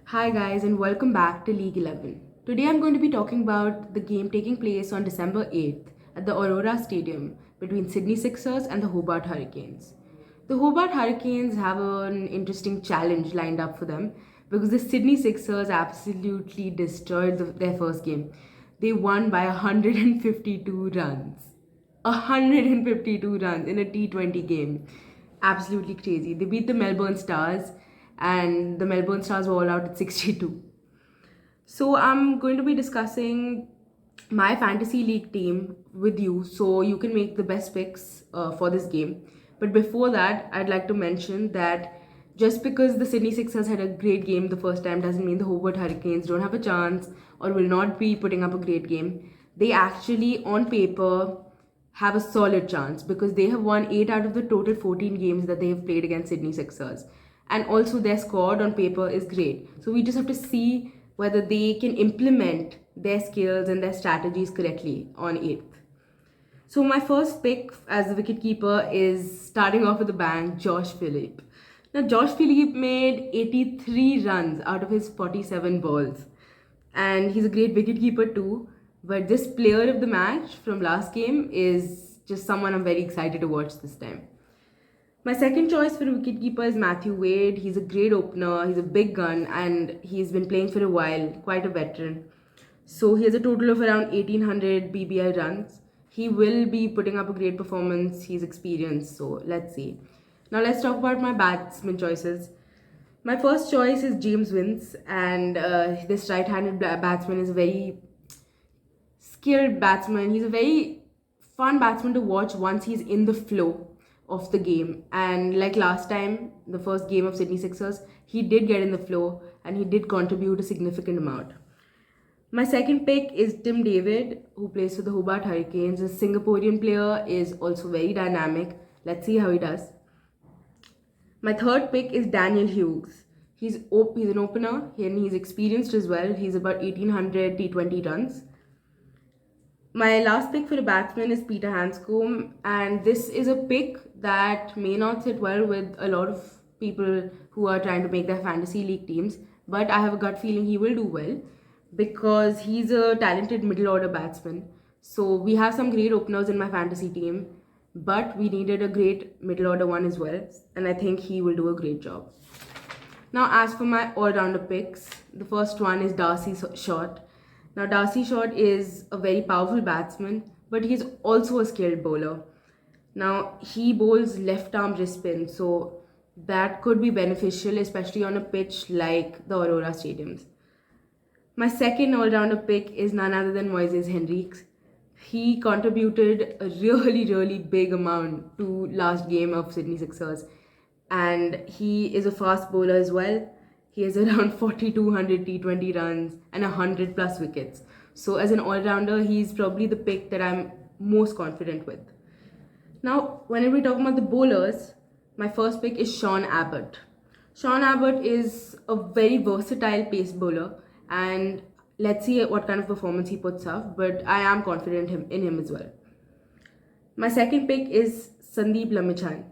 Hi guys and welcome back to League 11. Today I'm going to be talking about the game taking place on December 8th at the Aurora Stadium between Sydney Sixers and the Hobart Hurricanes. The Hobart Hurricanes have an interesting challenge lined up for them because the Sydney Sixers absolutely destroyed their first game. They won by 152 runs. 152 runs in a T20 game. Absolutely crazy. They beat the Melbourne Stars, and the Melbourne Stars were all out at 62. So, I'm going to be discussing my fantasy league team with you so you can make the best picks for this game. But before that, I'd like to mention that just because the Sydney Sixers had a great game the first time doesn't mean the Hobart Hurricanes don't have a chance or will not be putting up a great game. They actually, on paper, have a solid chance because they have won 8 out of the total 14 games that they have played against Sydney Sixers. And also, their squad on paper is great. So, we just have to see whether they can implement their skills and their strategies correctly on 8th. So, my first pick as the wicketkeeper is starting off with a bang, Josh Philippe. Now, Josh Philippe made 83 runs out of his 47 balls, and he's a great wicketkeeper too. But this player of the match from last game is just someone I'm very excited to watch this time. My second choice for a wicketkeeper is Matthew Wade. He's a great opener, he's a big gun, and he's been playing for a while, quite a veteran. So he has a total of around 1800 BBI runs. He will be putting up a great performance, he's experienced, so let's see. Now let's talk about my batsman choices. My first choice is James Vince, and this right-handed batsman is a very skilled batsman. He's a very fun batsman to watch once he's in the flow of the game. And like last time, the first game of Sydney Sixers, he did get in the flow and he did contribute a significant amount. My second pick is Tim David, who plays for the Hobart Hurricanes. A Singaporean player, is also very dynamic. Let's see how he does. My third pick is Daniel Hughes. He's an opener and he's experienced as well. He's about 1800 T20 runs. My last pick for a batsman is Peter Hanscom, and this is a pick that may not sit well with a lot of people who are trying to make their fantasy league teams, but I have a gut feeling he will do well because he's a talented middle order batsman. So we have some great openers in my fantasy team, but we needed a great middle order one as well, and I think he will do a great job. Now, as for my all rounder picks, the first one is Darcy Short. Now, Darcy Short is a very powerful batsman, but he's also a skilled bowler. Now, he bowls left arm wrist spin, so that could be beneficial, especially on a pitch like the Aurora Stadiums. My second all rounder pick is none other than Moises Henriques. He contributed a really big amount to last game of Sydney Sixers, and he is a fast bowler as well. He has around 4200 T20 runs and 100 plus wickets. So as an all-rounder, he's probably the pick that I'm most confident with. Now, whenever we talk about the bowlers, my first pick is Sean Abbott. Sean Abbott is a very versatile pace bowler, and let's see what kind of performance he puts up, but I am confident in him as well. My second pick is Sandeep Lamichhane.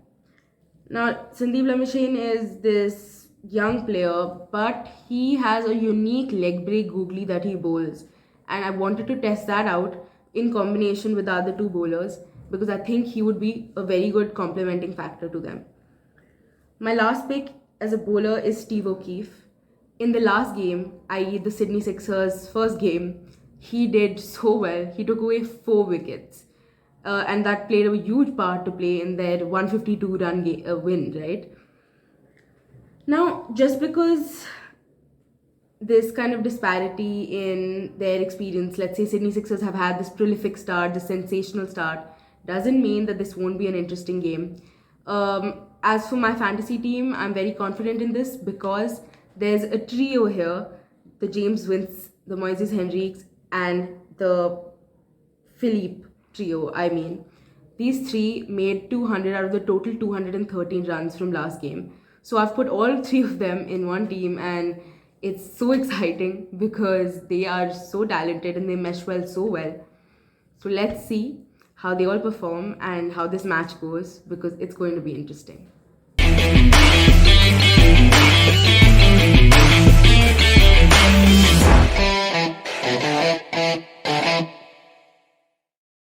Now, Sandeep Lamichhane is this young player, but he has a unique leg break googly that he bowls, and I wanted to test that out in combination with the other two bowlers because I think he would be a very good complementing factor to them. My last pick as a bowler is Steve O'Keefe. In the last game, i.e., the Sydney Sixers' first game, he did so well. He took away 4 wickets, and that played a huge part to play in their 152 run win, right? Now, just because this kind of disparity in their experience, let's say Sydney Sixers have had this prolific start, this sensational start, doesn't mean that this won't be an interesting game. As for my fantasy team, I'm very confident in this because there's a trio here, the James Vince, the Moises Henriques, and the Philippe trio, I mean. These three made 200 out of the total 213 runs from last game. So I've put all three of them in one team, and it's so exciting because they are so talented and they mesh well so well. So let's see how they all perform and how this match goes because it's going to be interesting.